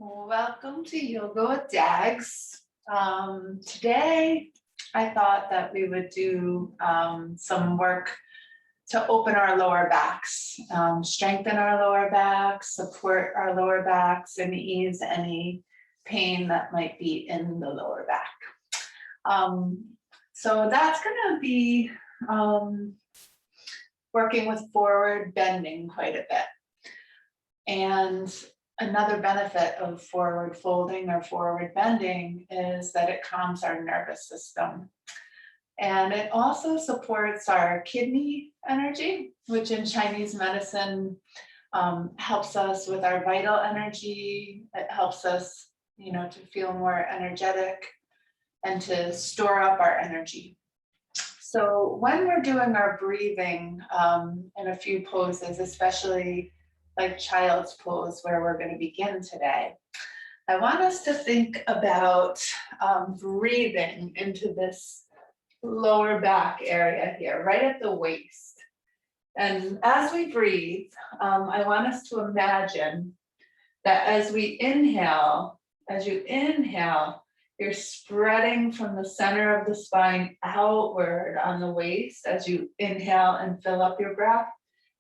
Welcome to Yoga with Dags. Today, I thought that we would do some work to open our lower backs, strengthen our lower backs, support our lower backs, and ease any pain that might be in the lower back. So that's going to be working with forward bending quite a bit. And another benefit of forward folding or forward bending is that it calms our nervous system. And it also supports our kidney energy, which in Chinese medicine helps us with our vital energy. It helps us, to feel more energetic and to store up our energy. So when we're doing our breathing in a few poses, especially like child's pose where we're going to begin today, I want us to think about breathing into this lower back area here, right at the waist. And as we breathe, I want us to imagine that as we inhale, as you inhale, you're spreading from the center of the spine outward on the waist as you inhale and fill up your breath.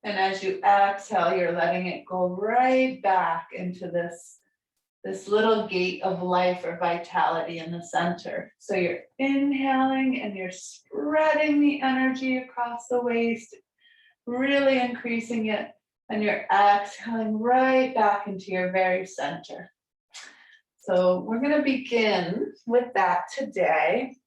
And as you exhale, you're letting it go right back into this little gate of life or vitality in the center. So you're inhaling and you're spreading the energy across the waist, really increasing it, and you're exhaling right back into your very center. So we're going to begin with that today.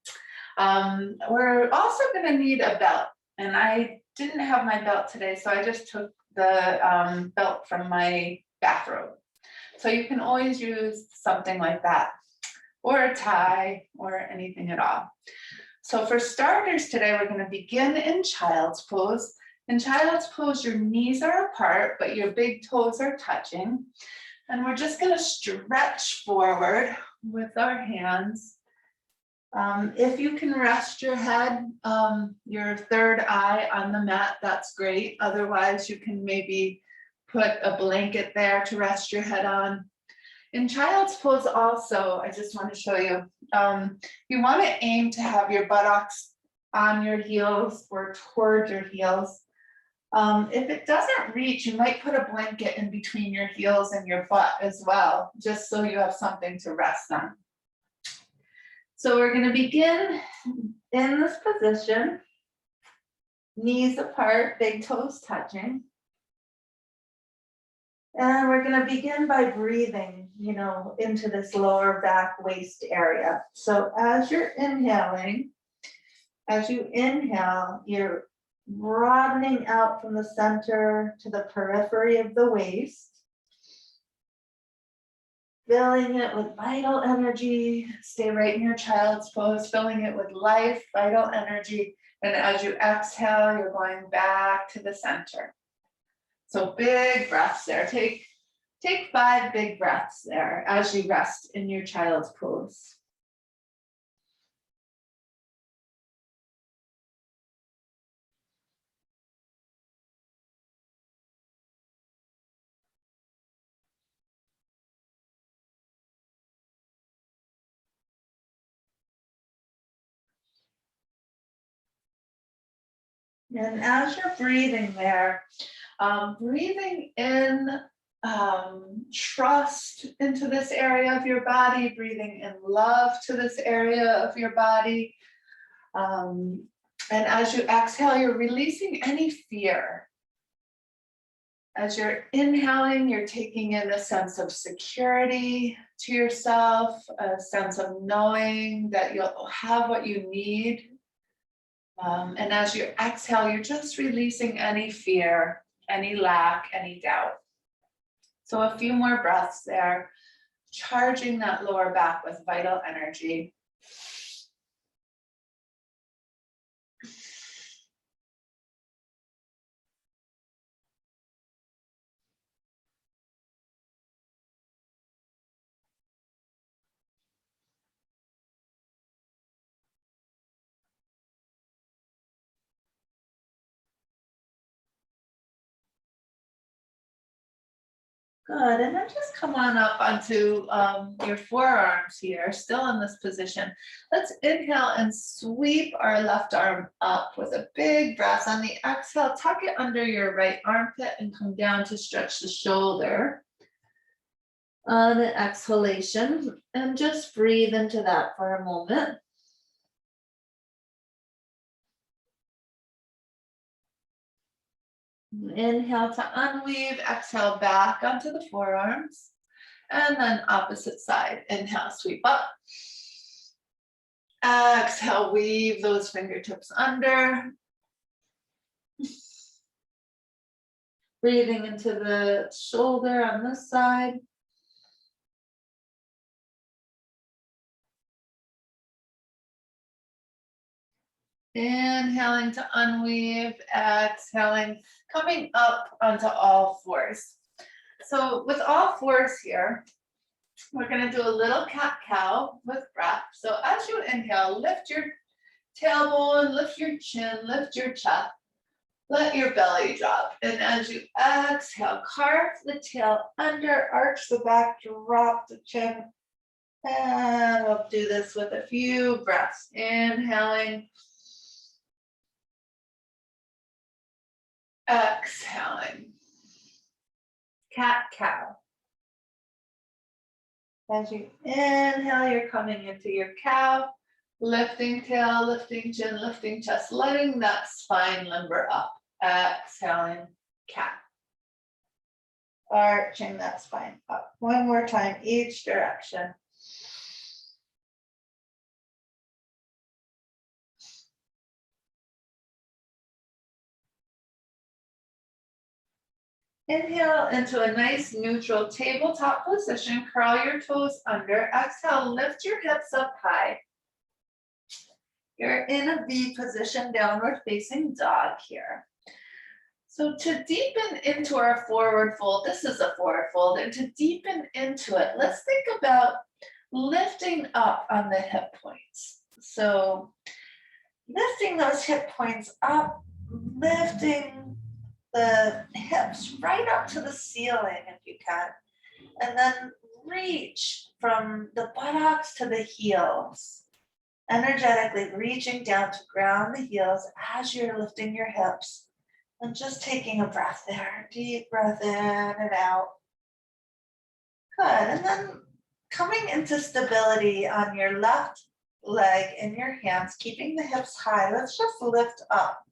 We're also going to need a belt, and I didn't have my belt today, so I just took the belt from my bathrobe. So you can always use something like that, or a tie, or anything at all. So for starters today, we're going to begin in child's pose. In child's pose, your knees are apart, but your big toes are touching. And we're just going to stretch forward with our hands. If you can rest your head, your third eye on the mat, that's great. Otherwise, you can maybe put a blanket there to rest your head on. In child's pose also, I just want to show you, you want to aim to have your buttocks on your heels or toward your heels. If it doesn't reach, you might put a blanket in between your heels and your butt as well, just so you have something to rest on. So we're going to begin in this position, knees apart, big toes touching. And we're going to begin by breathing, into this lower back waist area. So as you're inhaling, as you inhale, you're broadening out from the center to the periphery of the waist. Filling it with vital energy, stay right in your child's pose, filling it with life, vital energy. And as you exhale, you're going back to the center. So big breaths there. Take 5 big breaths there as you rest in your child's pose. And as you're breathing there, breathing in trust into this area of your body, breathing in love to this area of your body. And as you exhale, you're releasing any fear. As you're inhaling, you're taking in a sense of security to yourself, a sense of knowing that you'll have what you need. And as you exhale, you're just releasing any fear, any lack, any doubt. So a few more breaths there, charging that lower back with vital energy. Good, and then just come on up onto your forearms here, still in this position. Let's inhale and sweep our left arm up with a big breath. On the exhale, tuck it under your right armpit and come down to stretch the shoulder. On the exhalation, and just breathe into that for a moment. Inhale to unweave, exhale back onto the forearms, and then opposite side. Inhale, sweep up. Exhale, weave those fingertips under. Breathing into the shoulder on this side. Inhaling to unweave, exhaling, coming up onto all fours. So with all fours here, we're going to do a little cat-cow with breath. So as you inhale, lift your tailbone, lift your chin, lift your chest, let your belly drop. And as you exhale, carve the tail under, arch the back, drop the chin. And we'll do this with a few breaths. Inhaling. Exhaling. Cat-cow. As you inhale, you're coming into your cow, lifting tail, lifting chin, lifting chest, letting that spine limber up. Exhaling, cat. Arching that spine up. One more time, each direction. Inhale into a nice neutral tabletop position. Curl your toes under. Exhale, lift your hips up high. You're in a V position, downward facing dog here. So to deepen into our forward fold, this is a forward fold, and to deepen into it, let's think about lifting up on the hip points. So lifting those hip points up, lifting the hips right up to the ceiling if you can, and then reach from the buttocks to the heels, energetically reaching down to ground the heels as you're lifting your hips, and just taking a breath there, deep breath in and out. Good, and then coming into stability on your left leg in your hands, keeping the hips high. Let's just lift up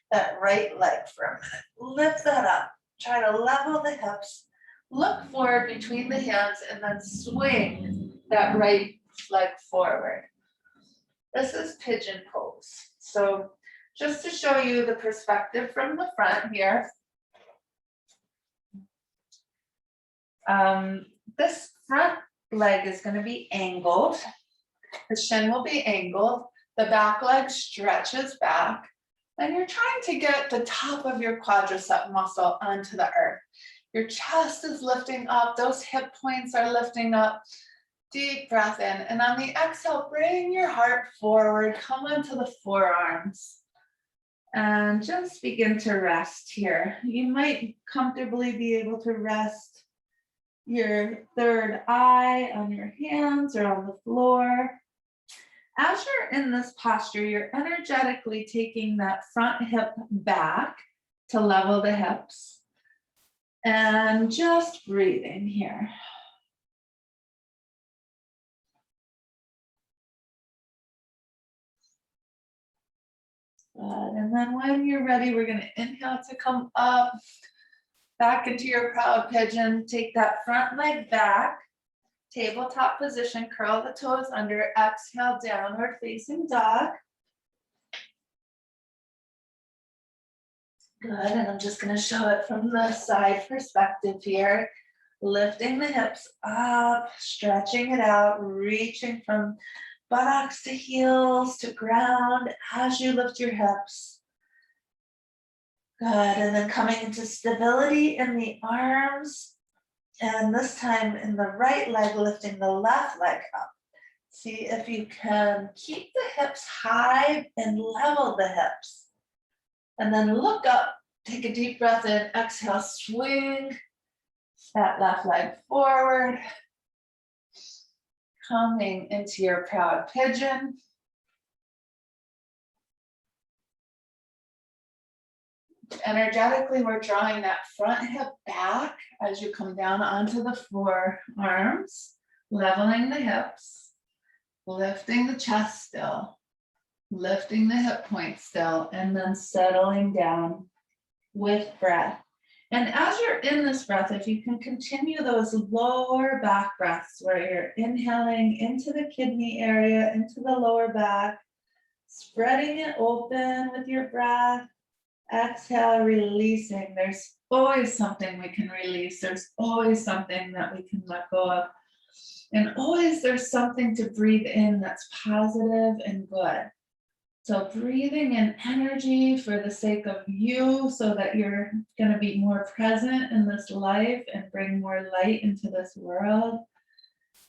that right leg for a minute. Lift that up. Try to level the hips. Look forward between the hands and then swing that right leg forward. This is pigeon pose. So just to show you the perspective from the front here. This front leg is going to be angled. The shin will be angled. The back leg stretches back. And you're trying to get the top of your quadricep muscle onto the earth. Your chest is lifting up. Those hip points are lifting up. Deep breath in. And on the exhale, bring your heart forward. Come onto the forearms. And just begin to rest here. You might comfortably be able to rest your third eye on your hands or on the floor. As you're in this posture, you're energetically taking that front hip back to level the hips and just breathing here. Good. And then when you're ready, we're going to inhale to come up, back into your proud pigeon. Take that front leg back. Tabletop position, curl the toes under, exhale, downward facing dog. Good, and I'm just gonna show it from the side perspective here. Lifting the hips up, stretching it out, reaching from buttocks to heels to ground as you lift your hips. Good, and then coming into stability in the arms. And this time in the right leg, lifting the left leg up. See if you can keep the hips high and level the hips. And then look up, take a deep breath in, exhale, swing That left leg forward. Coming into your proud pigeon. Energetically, we're drawing that front hip back as you come down onto the forearms, leveling the hips, lifting the chest still, lifting the hip point still, and then settling down with breath. And as you're in this breath, if you can continue those lower back breaths where you're inhaling into the kidney area, into the lower back, spreading it open with your breath. Exhale, releasing. There's always something we can release. There's always something that we can let go of. And always there's something to breathe in that's positive and good. So breathing in energy for the sake of you so that you're going to be more present in this life and bring more light into this world.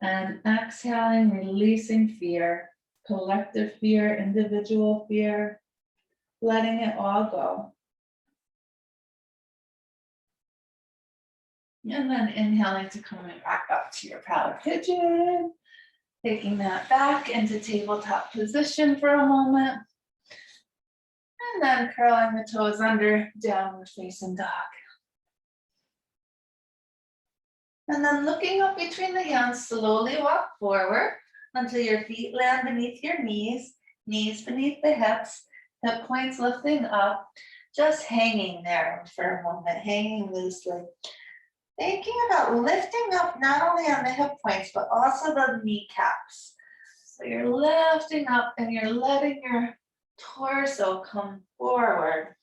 And exhaling, releasing fear, collective fear, individual fear, letting it all go. And then inhaling to coming back up to your proud pigeon. Taking that back into tabletop position for a moment. And then curling the toes under, downward facing dog. And then looking up between the hands, slowly walk forward until your feet land beneath your knees, knees beneath the hips, hip points lifting up, just hanging there for a moment, hanging loosely. Thinking about lifting up not only on the hip points, but also the kneecaps. So you're lifting up and you're letting your torso come forward.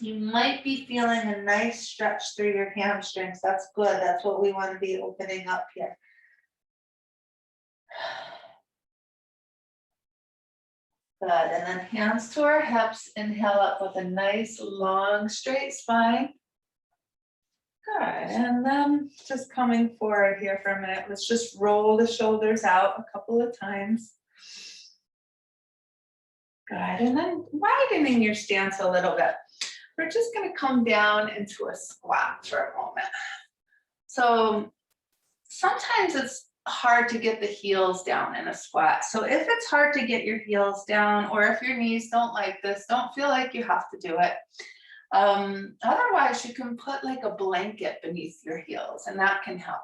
You might be feeling a nice stretch through your hamstrings. That's good. That's what we want to be opening up here. Good. And then hands to our hips. Inhale up with a nice long straight spine. Good, and then just coming forward here for a minute. Let's just roll the shoulders out a couple of times. Good, and then widening your stance a little bit. We're just gonna come down into a squat for a moment. So sometimes it's hard to get the heels down in a squat. So if it's hard to get your heels down, or if your knees don't like this, don't feel like you have to do it. Otherwise, you can put like a blanket beneath your heels and that can help.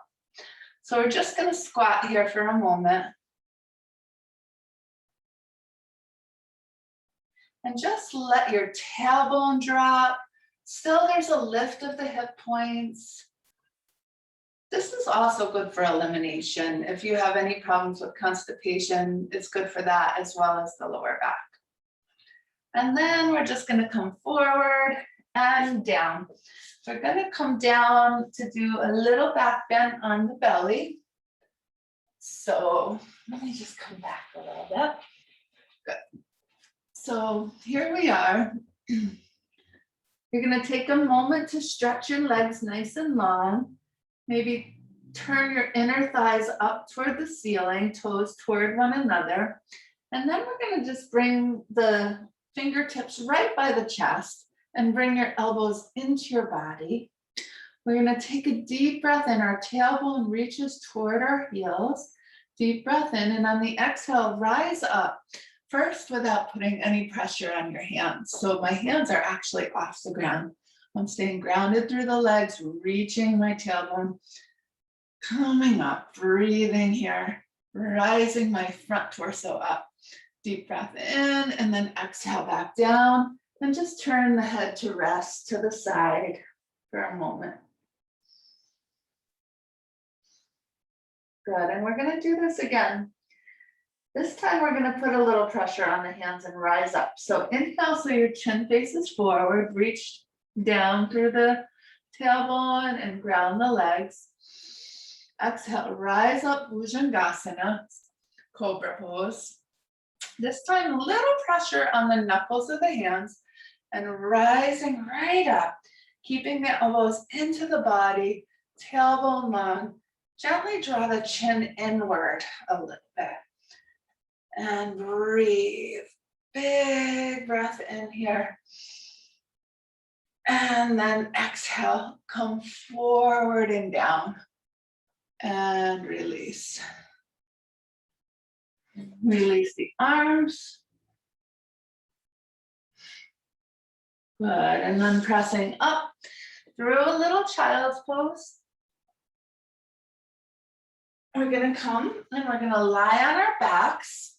So we're just going to squat here for a moment. And just let your tailbone drop. Still, there's a lift of the hip points. This is also good for elimination. If you have any problems with constipation, it's good for that as well as the lower back. And then we're just going to come forward and down. So we're going to come down to do a little back bend on the belly. So let me just come back a little bit. Good. So here we are. You're going to take a moment to stretch your legs nice and long. Maybe turn your inner thighs up toward the ceiling, toes toward one another. And then we're going to just bring the fingertips right by the chest and bring your elbows into your body. We're going to take a deep breath in. Our tailbone reaches toward our heels. Deep breath in, and on the exhale, rise up. First, without putting any pressure on your hands. So my hands are actually off the ground. I'm staying grounded through the legs, reaching my tailbone, coming up, breathing here, rising my front torso up. Deep breath in, and then exhale back down. And just turn the head to rest to the side for a moment. Good, and we're gonna do this again. This time we're gonna put a little pressure on the hands and rise up. So inhale, so your chin faces forward, reach down through the tailbone and ground the legs. Exhale, rise up, Bhujangasana, Cobra pose. This time, a little pressure on the knuckles of the hands and rising right up, keeping the elbows into the body, tailbone long. Gently draw the chin inward a little bit. And breathe. Big breath in here. And then exhale, come forward and down. And release. Release the arms. Good, and then pressing up through a little child's pose. We're gonna come and we're gonna lie on our backs.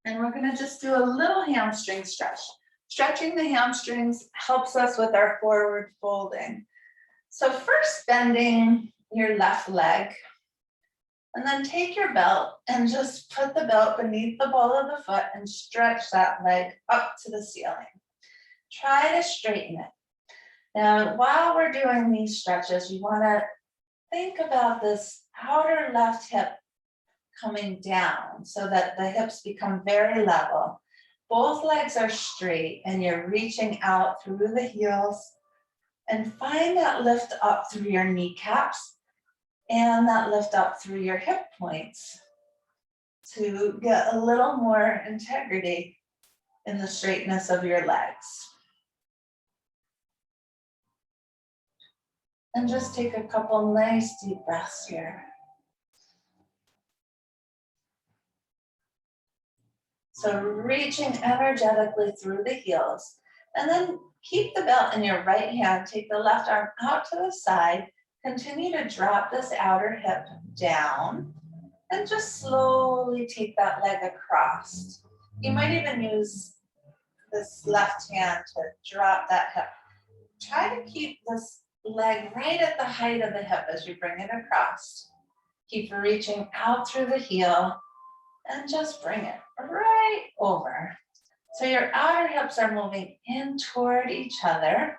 And we're gonna just do a little hamstring stretch. Stretching the hamstrings helps us with our forward folding. So first bending your left leg, and then take your belt and just put the belt beneath the ball of the foot and stretch that leg up to the ceiling. Try to straighten it. Now, while we're doing these stretches, you wanna think about this outer left hip coming down so that the hips become very level. Both legs are straight and you're reaching out through the heels, and find that lift up through your kneecaps and that lift up through your hip points to get a little more integrity in the straightness of your legs. And just take a couple nice deep breaths here. So reaching energetically through the heels, and then keep the belt in your right hand, take the left arm out to the side, continue to drop this outer hip down, and just slowly take that leg across. You might even use this left hand to drop that hip. Try to keep this leg right at the height of the hip as you bring it across. Keep reaching out through the heel and just bring it right over. So your outer hips are moving in toward each other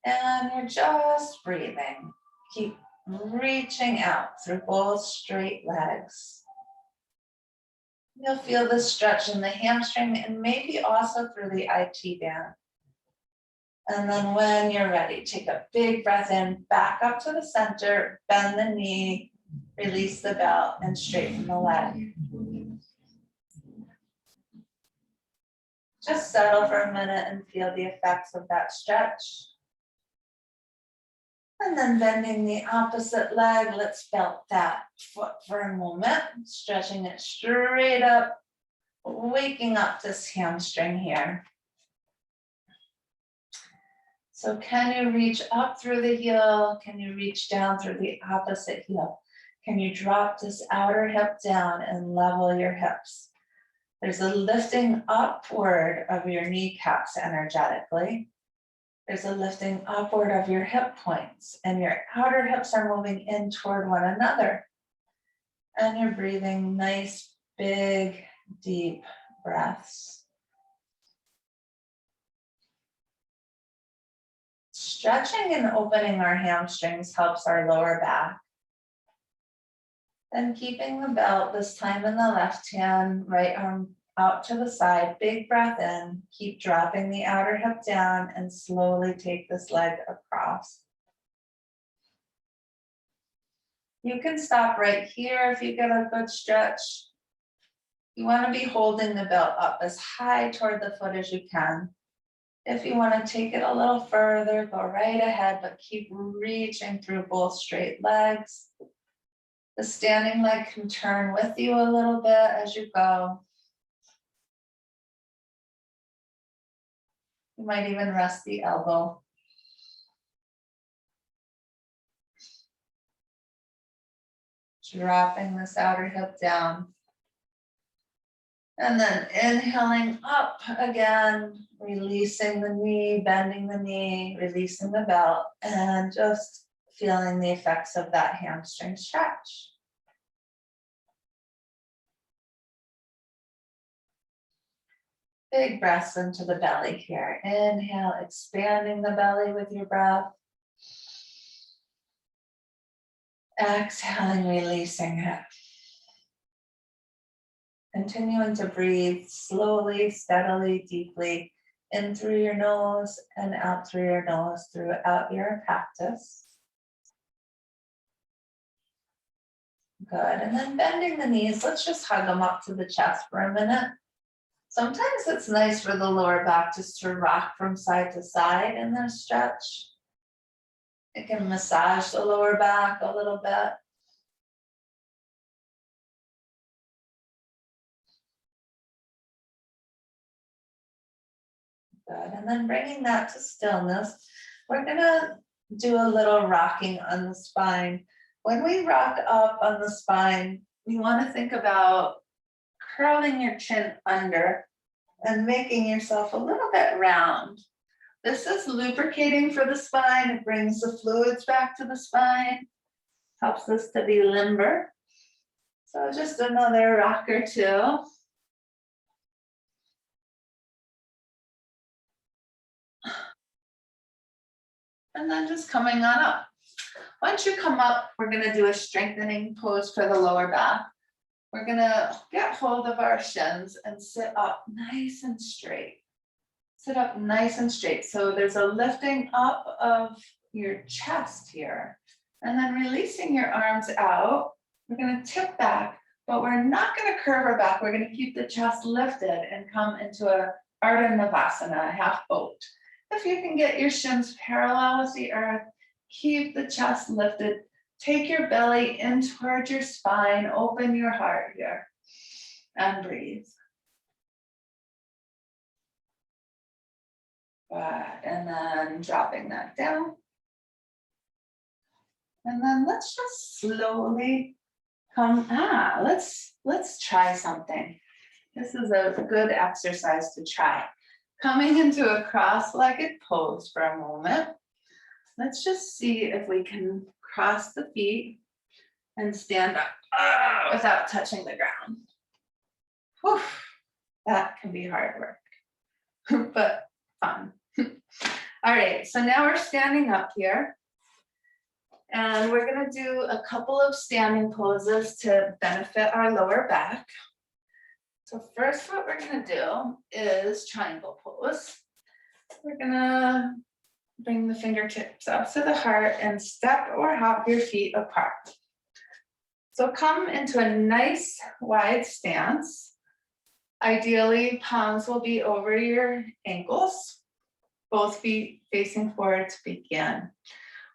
and you're just breathing. Keep reaching out through both straight legs. You'll feel the stretch in the hamstring and maybe also through the IT band. And then when you're ready, take a big breath in, back up to the center, bend the knee, release the belt, and straighten the leg. Just settle for a minute and feel the effects of that stretch. And then bending the opposite leg, let's belt that foot for a moment, stretching it straight up, waking up this hamstring here. So can you reach up through the heel? Can you reach down through the opposite heel? Can you drop this outer hip down and level your hips? There's a lifting upward of your kneecaps energetically. There's a lifting upward of your hip points, and your outer hips are moving in toward one another. And you're breathing nice, big, deep breaths. Stretching and opening our hamstrings helps our lower back. Then keeping the belt, this time in the left hand, right arm out to the side, big breath in, keep dropping the outer hip down and slowly take this leg across. You can stop right here if you get a good stretch. You want to be holding the belt up as high toward the foot as you can. If you want to take it a little further, go right ahead, but keep reaching through both straight legs. The standing leg can turn with you a little bit as you go. You might even rest the elbow. Dropping this outer hip down. And then inhaling up again, releasing the knee, bending the knee, releasing the belt, and just feeling the effects of that hamstring stretch. Big breaths into the belly here. Inhale, expanding the belly with your breath. Exhaling, releasing it. Continuing to breathe slowly, steadily, deeply, in through your nose and out through your nose throughout your practice. Good, and then bending the knees, let's just hug them up to the chest for a minute. Sometimes it's nice for the lower back just to rock from side to side and then stretch. It can massage the lower back a little bit. Good, and then bringing that to stillness, we're gonna do a little rocking on the spine. When we rock up on the spine, you wanna think about curling your chin under and making yourself a little bit round. This is lubricating for the spine. It brings the fluids back to the spine, helps us to be limber. So just another rock or two. And then just coming on up. Once you come up, we're gonna do a strengthening pose for the lower back. We're gonna get hold of our shins and sit up nice and straight. Sit up nice and straight. So there's a lifting up of your chest here. And then releasing your arms out. We're gonna tip back, but we're not gonna curve our back. We're gonna keep the chest lifted and come into a Ardha Navasana, a half boat. If you can get your shins parallel with the earth, keep the chest lifted. Take your belly in towards your spine. Open your heart here and breathe. Good. And then dropping that down. And then let's just slowly come, let's try something. This is a good exercise to try. Coming into a cross-legged pose for a moment. Let's just see if we can cross the feet and stand up without touching the ground. Whew, that can be hard work, but fun. All right, so now we're standing up here. And we're gonna do a couple of standing poses to benefit our lower back. So first what we're gonna do is triangle pose. We're gonna bring the fingertips up to the heart and step or hop your feet apart. So come into a nice wide stance. Ideally, palms will be over your ankles, both feet facing forward to begin.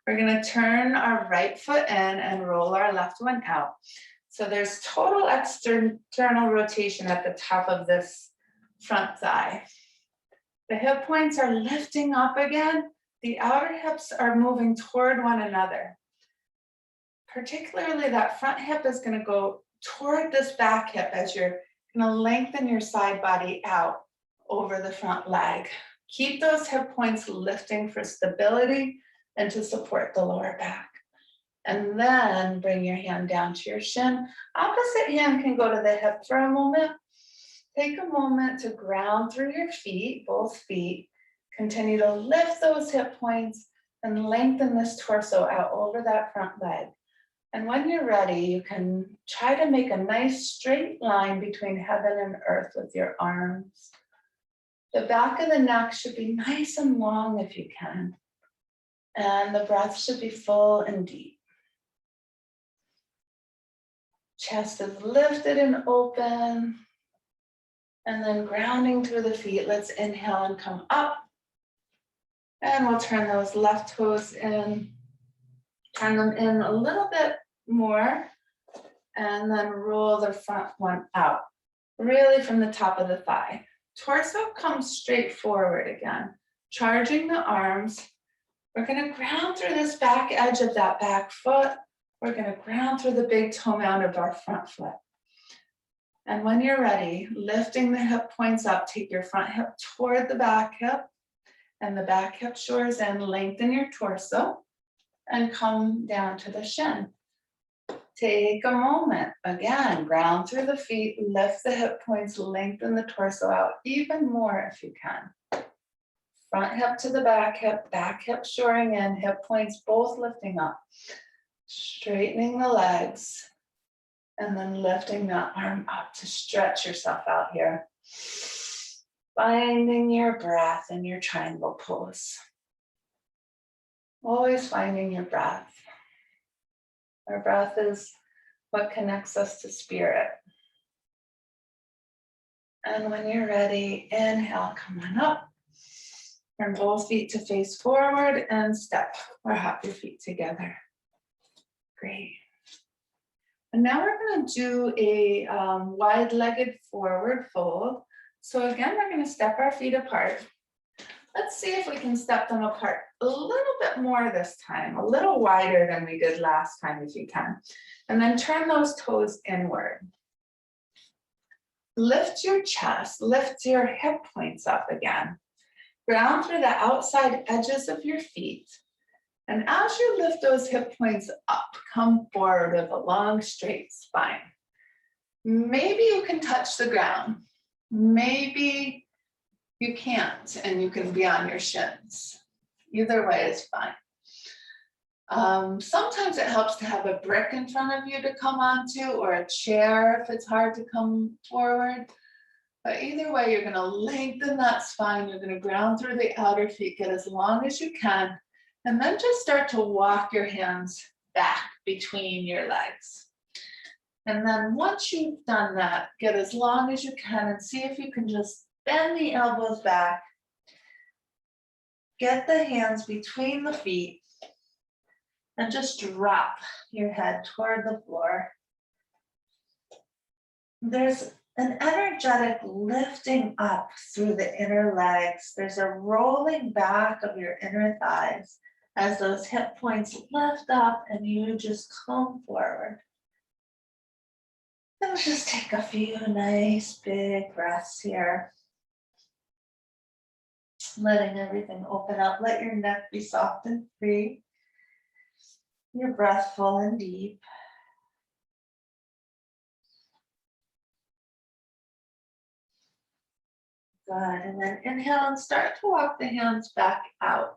We're gonna turn our right foot in and roll our left one out. So there's total external rotation at the top of this front thigh. The hip points are lifting up again. The outer hips are moving toward one another. Particularly that front hip is gonna go toward this back hip as you're gonna lengthen your side body out over the front leg. Keep those hip points lifting for stability and to support the lower back. And then bring your hand down to your shin. Opposite hand can go to the hip for a moment. Take a moment to ground through your feet, both feet. Continue to lift those hip points and lengthen this torso out over that front leg. And when you're ready, you can try to make a nice straight line between heaven and earth with your arms. The back of the neck should be nice and long if you can. And the breath should be full and deep. Chest is lifted and open. And then grounding through the feet, let's inhale and come up. And we'll turn those left toes in. Turn them in a little bit more. And then roll the front one out. Really from the top of the thigh. Torso comes straight forward again. Charging the arms. We're gonna ground through this back edge of that back foot. We're gonna ground through the big toe mound of our front foot. And when you're ready, lifting the hip points up, take your front hip toward the back hip and the back hip shores in, lengthen your torso and come down to the shin. Take a moment, again, ground through the feet, lift the hip points, lengthen the torso out even more if you can. Front hip to the back hip shoring in, hip points both lifting up. Straightening the legs, and then lifting the arm up to stretch yourself out here. Finding your breath in your triangle pose. Always finding your breath. Our breath is what connects us to spirit. And when you're ready, inhale, come on up. Bring both feet to face forward and step or hop your feet together. Great. And now we're going to do a wide-legged forward fold. So again, we're going to step our feet apart. Let's see if we can step them apart a little bit more this time, a little wider than we did last time if you can. And then turn those toes inward. Lift your chest, lift your hip points up again. Ground through the outside edges of your feet. And as you lift those hip points up, come forward with a long, straight spine. Maybe you can touch the ground. Maybe you can't, and you can be on your shins. Either way is fine. Sometimes it helps to have a brick in front of you to come onto, or a chair if it's hard to come forward. But either way, you're going to lengthen that spine. You're going to ground through the outer feet, get as long as you can, and then just start to walk your hands back between your legs. And then once you've done that, get as long as you can and see if you can just bend the elbows back. Get the hands between the feet and just drop your head toward the floor. There's an energetic lifting up through the inner legs. There's a rolling back of your inner thighs as those hip points lift up and you just come forward. And just take a few nice big breaths here. Letting everything open up. Let your neck be soft and free. Your breath full and deep. Good, and then inhale and start to walk the hands back out.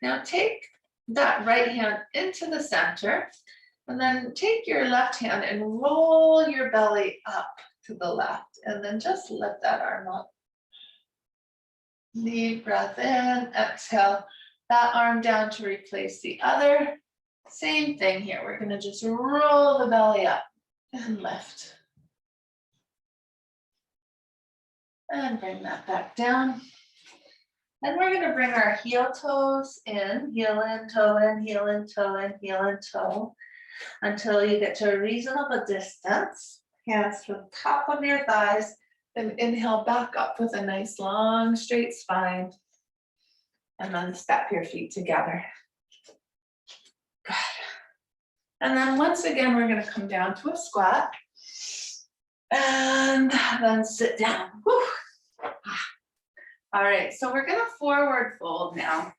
Now take that right hand into the center, and then take your left hand and roll your belly up to the left, and then just lift that arm up. Deep breath in, exhale that arm down to replace the other. Same thing here, we're gonna just roll the belly up and lift. And bring that back down. Then we're going to bring our heel toes in, heel in, toe in, heel in, toe in, heel in, toe, until you get to a reasonable distance. Hands to the top of your thighs, then inhale back up with a nice long straight spine. And then step your feet together. Good. And then once again, we're going to come down to a squat. And then sit down. Whew. All right, so we're gonna forward fold now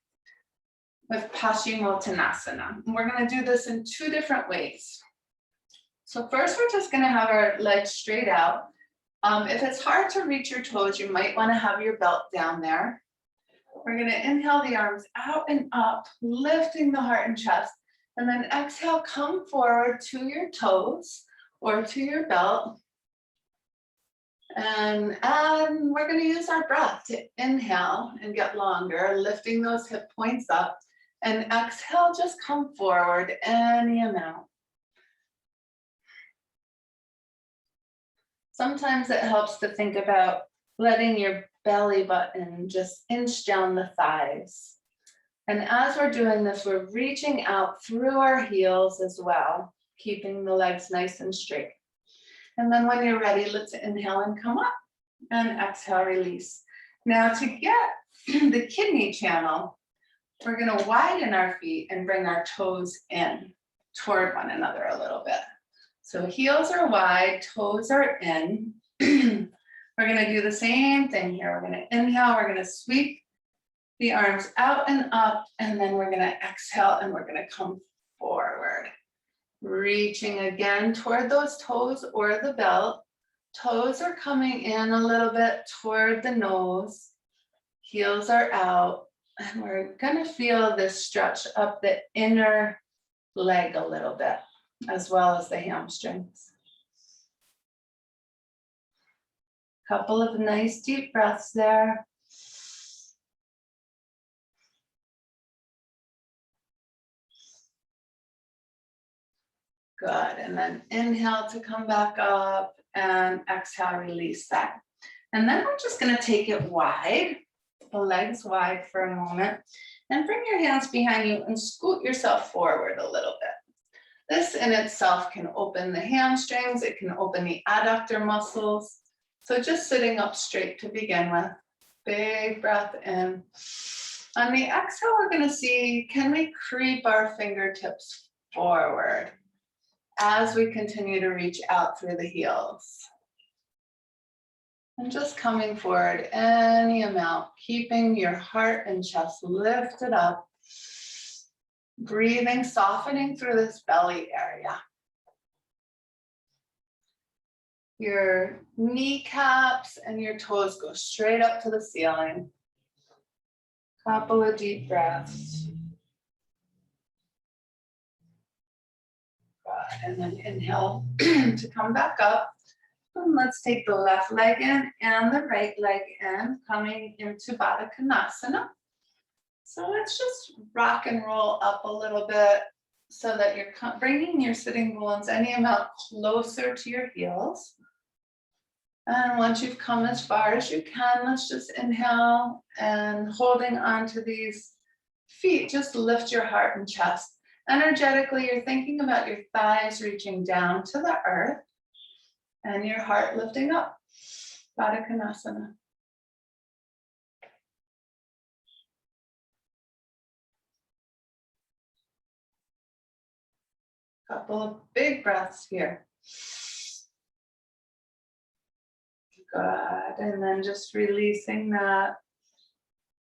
with Paschimottanasana. And we're gonna do this in two different ways. So first, we're just gonna have our legs straight out. If it's hard to reach your toes, you might wanna have your belt down there. We're gonna inhale the arms out and up, lifting the heart and chest. And then exhale, come forward to your toes or to your belt. And we're going to use our breath to inhale and get longer, lifting those hip points up, and exhale, just come forward any amount. Sometimes it helps to think about letting your belly button just inch down the thighs. And as we're doing this, we're reaching out through our heels as well, keeping the legs nice and straight. And then when you're ready, let's inhale and come up, and exhale, release. Now to get the kidney channel, we're going to widen our feet and bring our toes in toward one another a little bit. So heels are wide, toes are in. We're going to do the same thing here. We're going to inhale, we're going to sweep the arms out and up, and then we're going to exhale and we're going to come forward. Reaching again toward those toes or the belt. Toes are coming in a little bit toward the nose. Heels are out. And we're going to feel this stretch up the inner leg a little bit, as well as the hamstrings. Couple of nice deep breaths there. Good, and then inhale to come back up and exhale, release that. And then we're just gonna take it wide, the legs wide for a moment, and bring your hands behind you and scoot yourself forward a little bit. This in itself can open the hamstrings, it can open the adductor muscles. So just sitting up straight to begin with. Big breath in. On the exhale, we're gonna see, can we creep our fingertips forward as we continue to reach out through the heels? And just coming forward any amount, keeping your heart and chest lifted up. Breathing, softening through this belly area. Your kneecaps and your toes go straight up to the ceiling. Couple of deep breaths. Good. And then inhale to come back up. And let's take the left leg in and the right leg in, coming into Baddha Konasana. So let's just rock and roll up a little bit so that you're bringing your sitting bones any amount closer to your heels. And once you've come as far as you can, let's just inhale and holding on to these feet, just lift your heart and chest. Energetically, you're thinking about your thighs reaching down to the earth and your heart lifting up. Baddha Konasana. Couple of big breaths here. Good, and then just releasing that.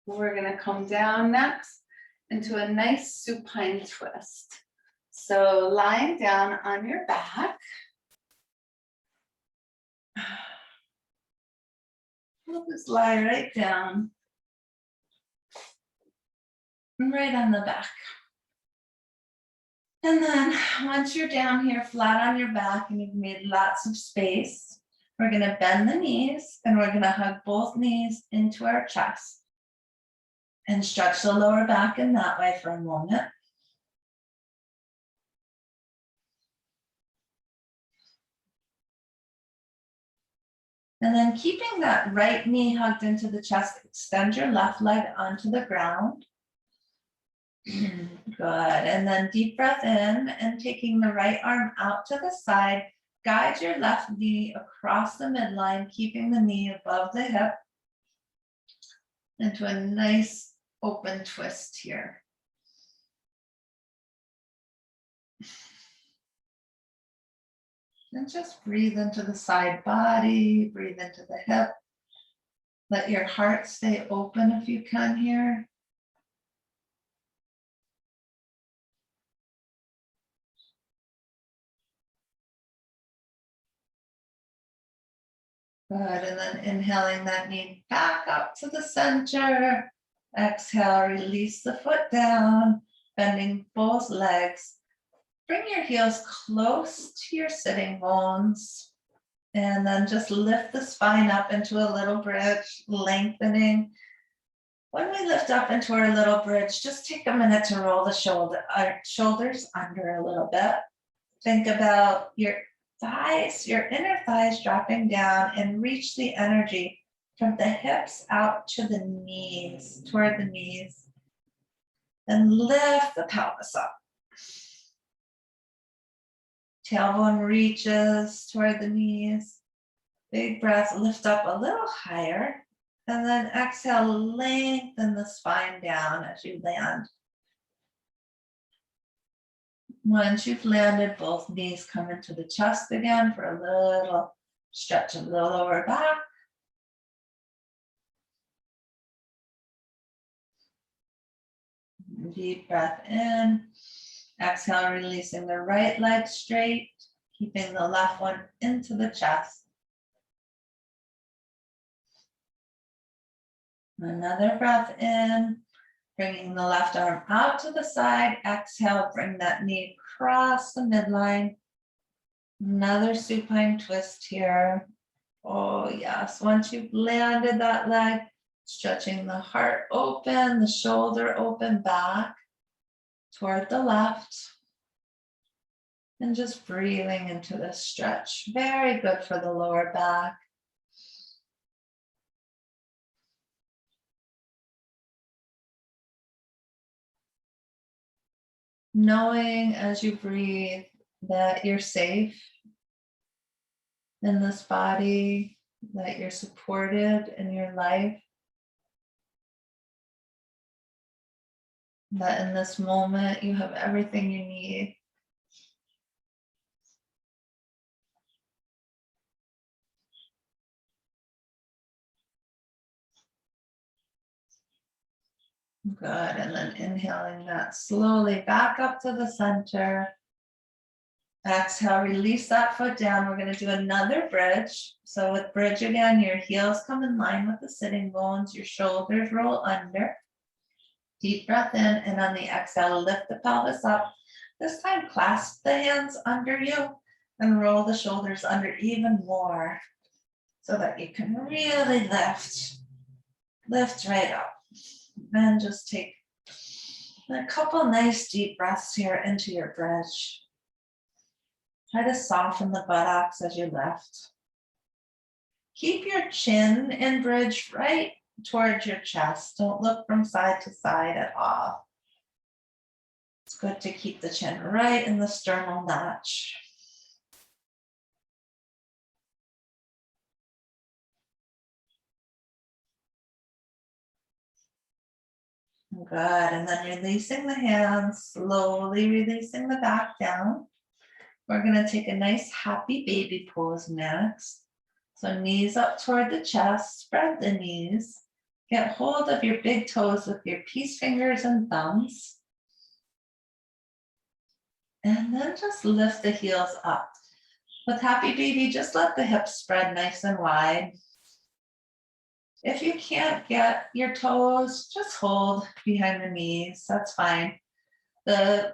We're gonna come down next into a nice supine twist. So lying down on your back. We'll just lie right down. Right on the back. And then once you're down here flat on your back and you've made lots of space, we're gonna bend the knees and we're gonna hug both knees into our chest and stretch the lower back in that way for a moment. And then keeping that right knee hugged into the chest, extend your left leg onto the ground. Good, and then deep breath in and taking the right arm out to the side, guide your left knee across the midline, keeping the knee above the hip into a nice open twist here. And just breathe into the side body, breathe into the hip. Let your heart stay open if you can here. Good, and then inhaling that knee back up to the center. Exhale, release the foot down, bending both legs. Bring your heels close to your sitting bones. And then just lift the spine up into a little bridge, lengthening. When we lift up into our little bridge, just take a minute to roll the shoulders under a little bit. Think about your thighs, your inner thighs dropping down, and reach the energy from the hips out to the knees, toward the knees. And lift the pelvis up. Tailbone reaches toward the knees. Big breath, lift up a little higher. And then exhale, lengthen the spine down as you land. Once you've landed, both knees come into the chest again for a little stretch of the lower back. Deep breath in. Exhale, releasing the right leg straight, keeping the left one into the chest. Another breath in, bringing the left arm out to the side. Exhale, bring that knee across the midline. Another supine twist here. Oh yes, once you've landed that leg, stretching the heart open, the shoulder open back toward the left. And just breathing into this stretch. Very good for the lower back. knowing as you breathe that you're safe in this body, that you're supported in your life, that in this moment you have everything you need. Good, and then inhaling that slowly back up to the center. Exhale, release that foot down. We're going to do another bridge. So with bridge again, your heels come in line with the sitting bones, your shoulders roll under. Deep breath in, and on the exhale, lift the pelvis up. This time, clasp the hands under you and roll the shoulders under even more so that you can really lift right up. Then just take a couple nice deep breaths here into your bridge. Try to soften the buttocks as you lift. Keep your chin in bridge right towards your chest. Don't look from side to side at all. It's good to keep the chin right in the sternal notch. Good, and then releasing the hands, slowly releasing the back down. We're gonna take a nice happy baby pose next. So knees up toward the chest, spread the knees. Get hold of your big toes with your peace fingers and thumbs. And then just lift the heels up. With happy baby, just let the hips spread nice and wide. If you can't get your toes, just hold behind the knees, that's fine. The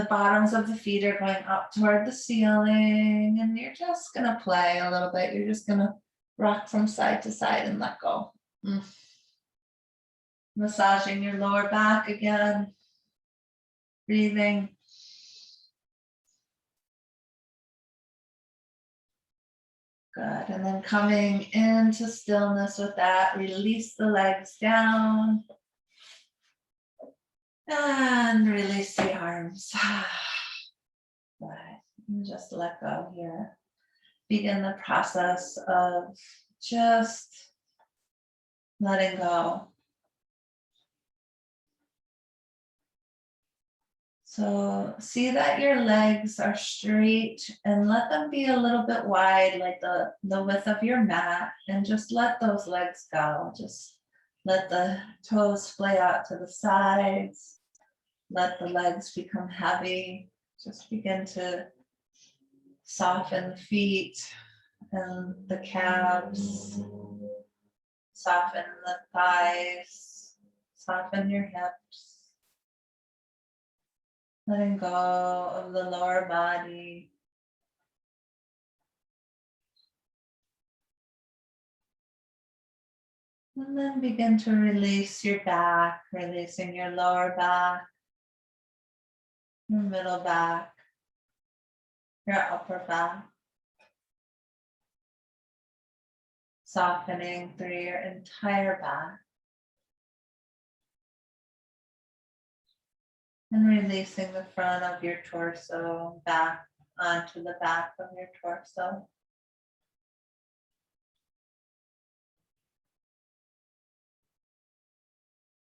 bottoms of the feet are going up toward the ceiling, and you're just gonna play a little bit. You're just gonna rock from side to side and let go. Massaging your lower back again, breathing. Good, and then coming into stillness with that, release the legs down. And release the arms. Good, and just let go here. Begin the process of just letting go. So see that your legs are straight and let them be a little bit wide, like the width of your mat, and just let those legs go. Just let the toes splay out to the sides. Let the legs become heavy. Just begin to soften the feet and the calves. Soften the thighs. Soften your hips. Letting go of the lower body. And then begin to release your back, releasing your lower back, your middle back, your upper back. Softening through your entire back. And releasing the front of your torso back onto the back of your torso.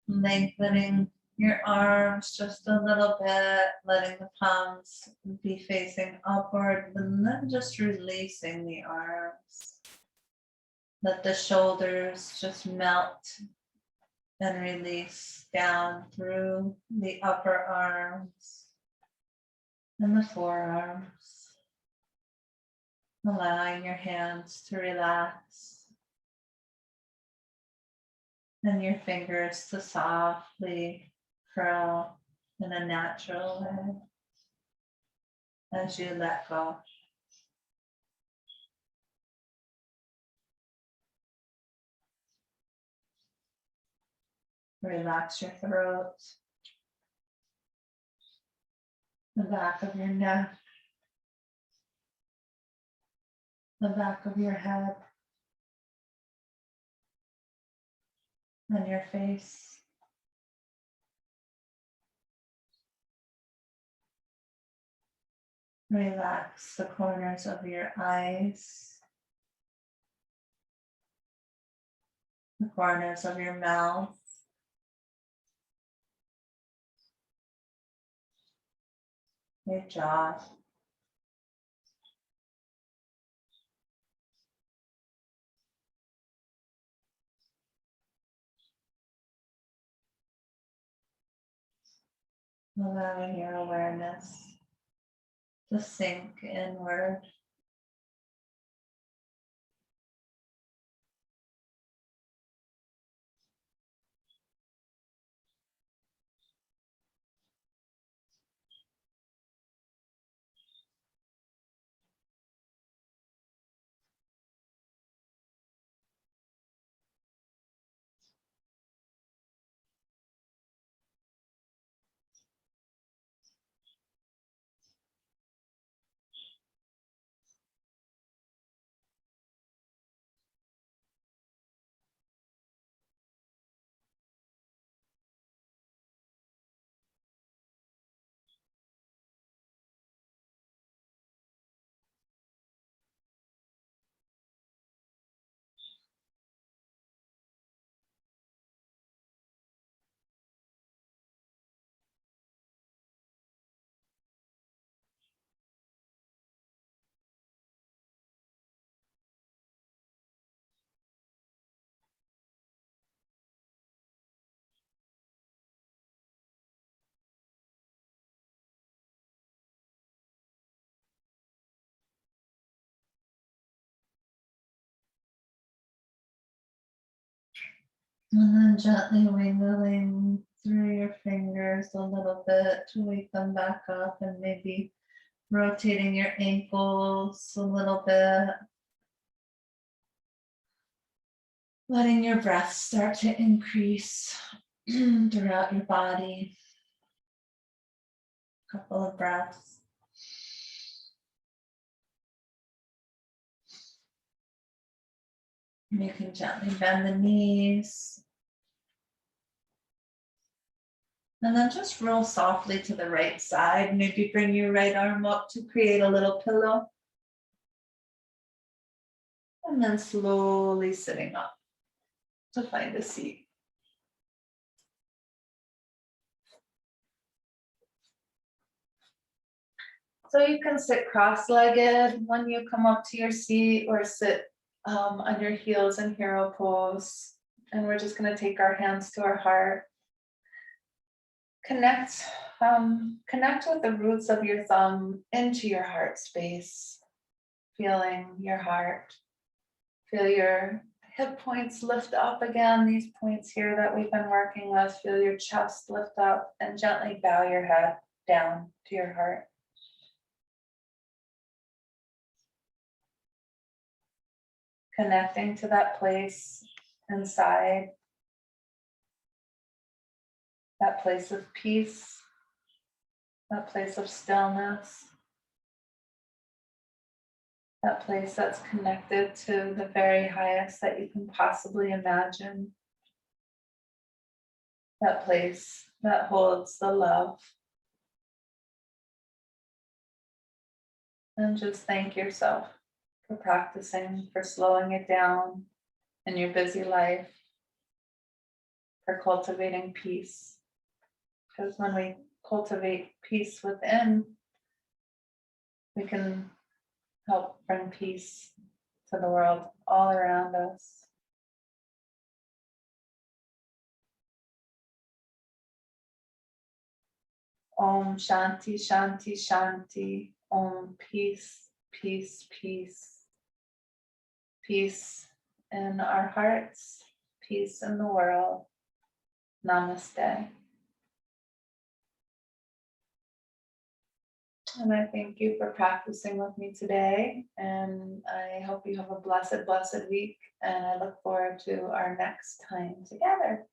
Lengthening your arms just a little bit, letting the palms be facing upward, and then just releasing the arms. Let the shoulders just melt and release down through the upper arms and the forearms. Allowing your hands to relax and your fingers to softly curl in a natural way as you let go. Relax your throat, the back of your neck, the back of your head, and your face. Relax the corners of your eyes, the corners of your mouth, your jaw. Allowing your awareness to sink inward. And then gently wiggling through your fingers a little bit to wake them back up, and maybe rotating your ankles a little bit. Letting your breath start to increase throughout your body. Couple of breaths. You can gently bend the knees. And then just roll softly to the right side. Maybe bring your right arm up to create a little pillow. And then slowly sitting up to find a seat. So you can sit cross-legged when you come up to your seat, or sit on your heels in hero pose. And we're just going to take our hands to our heart. Connect with the roots of your thumb into your heart space, feeling your heart. Feel your hip points lift up again, these points here that we've been working with. Feel your chest lift up, and gently bow your head down to your heart. Connecting to that place inside, that place of peace, that place of stillness, that place that's connected to the very highest that you can possibly imagine, that place that holds the love. And just thank yourself for practicing, for slowing it down in your busy life, for cultivating peace. Because when we cultivate peace within, we can help bring peace to the world all around us. Om Shanti Shanti Shanti. Om peace, peace, peace. Peace in our hearts, peace in the world. Namaste. And I thank you for practicing with me today. And I hope you have a blessed, blessed week. And I look forward to our next time together.